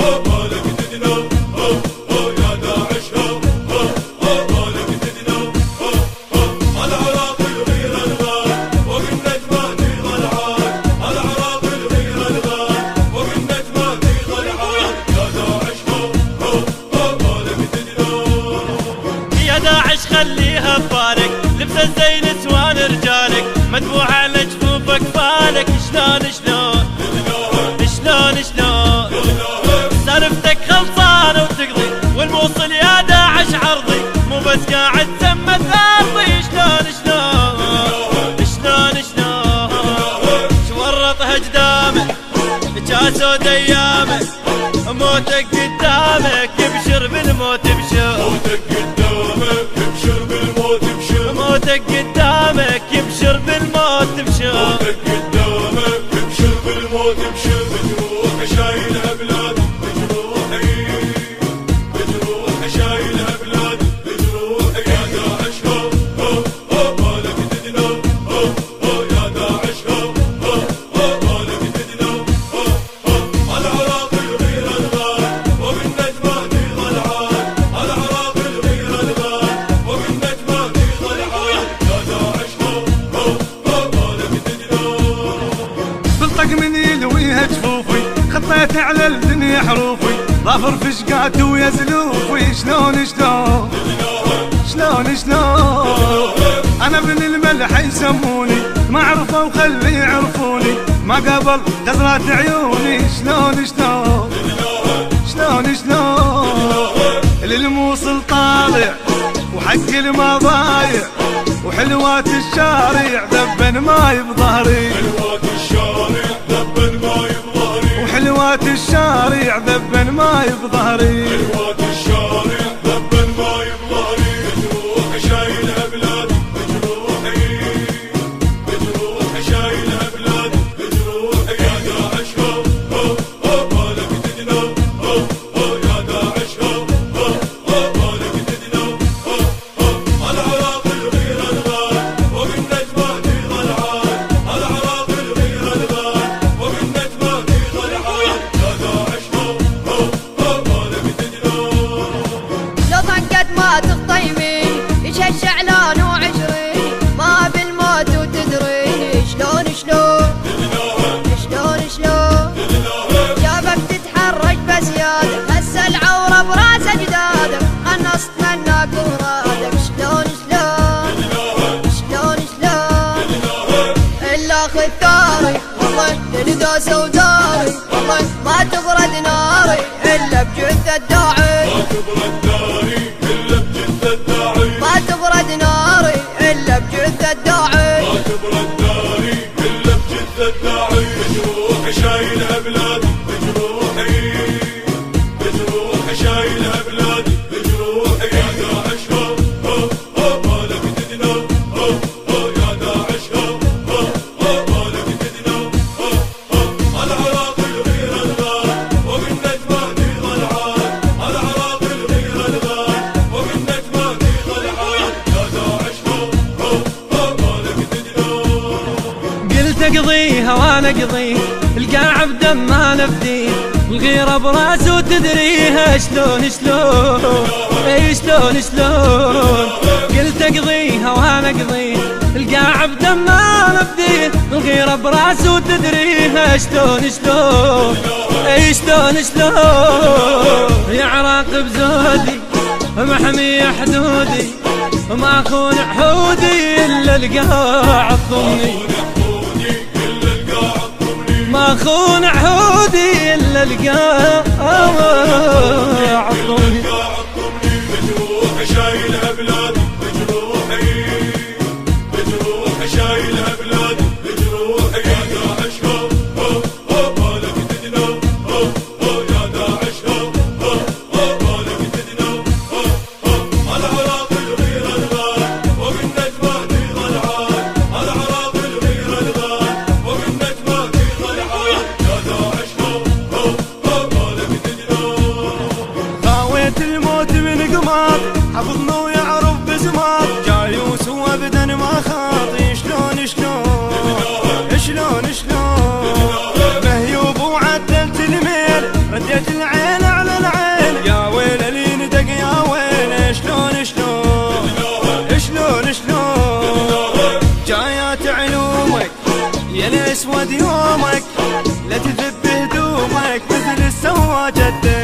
بالك تدنا يا داعش بالك تدنا العراق الغير الغال فوق النجمات غلعان العراق الغير الغال فوق النجمات غلعان يا داعش بالك تدنا يا داعش خليها ببالك لبس الزين سوان رجالك مدفوع على جفوفك بالك شلون سالفتك خلصانة وتقضي والموصل يا داعش عرضي مو بس قاعد تمت ارضي شلون شورط اجدامك جاسود ايامك موتك قدامك يبشر بالموت موتك قدامك يبشر بالموت موتك قدامك يبشر بالموت موتك قدامك يبشر بالموت بجروح شايلها بلادي بجروح شايلها بلادي بجروح يا داعش بالك تدنا يا داعش بالك تدنا العراق الغير الغال فوق النجمات غلعان العراق الغير الغال فوق النجمات غلعان يا داعش بالك تدنا بلطق من يلويها جفوفي خطيت على الدنيا حروفي ظافر في شقاتي ويا زلوفي شلون انا ابن الملح يسموني ما عرفوا وخلي يعرفوني ما قبل غزرات عيوني شلون للموصل طالع وحق المضايع وحلوات الشارع ذبن ماي بظهري وحلوات الشارع ذبن ماي بظهري حلوات الشارع ذبن ماي بظهري بجروح شايلها بلادي بجروح شايلها بلادي بجروح يا داعش بالك تدنا يا داعش بالك تدنا العراق الغير الغال فوق النجمات غلعان العراق الغير الغال فوق النجمات غلعان يا داعش بالك تدنا لو طقت ما تخطى يمين يشجع لون وعشرين ما بالموت وتدريني شلون جابك تتحرك بزيادة هسه العورة براس اجدادك خلصت منك ورادك شلون الا اخذ ثاري والله للدوسة وداري والله ما تبرد ناري الا بجثة الداعي ما تبرد ناري إلا بجثة الداعي بجروح شايلها بلادي بجروح شايلها بلادي بجروح يا داعش بالك تدنا يا داعش بالك تدنا العراق الغير الغال فوق النجمات غلعان العراق الغير الغال فوق النجمات غلعان يا داعش بالك تدنا قلت اقضيها وانا اقضيه القاع بدم ما نفديه الغيرة براس وتدريها شلون قلت اقضيها وانا اقضيه القاع بدم ما نفديه الغيرة براس وتدريها شلون يا عراق بزودي محمي حدودي وما اخون حودي الا القاع الضمني ما اخون عهودي الا القاع الضمني بجروح شايلها بلادي بجروح شايلها بلادي بجروح يا داعش بالك تدنا يا داعش بالك تدنا العراق الغير الغال فوق النجمات غلعان العراق الغير الغال فوق النجمات غلعان يا داعش بالك تدنا خاويت الموت من قماط حفظنا ويعرف بزماط جايوس وابدا ما خاطي شلون مهيوب وعدلت الميل رديت العين سوى جدي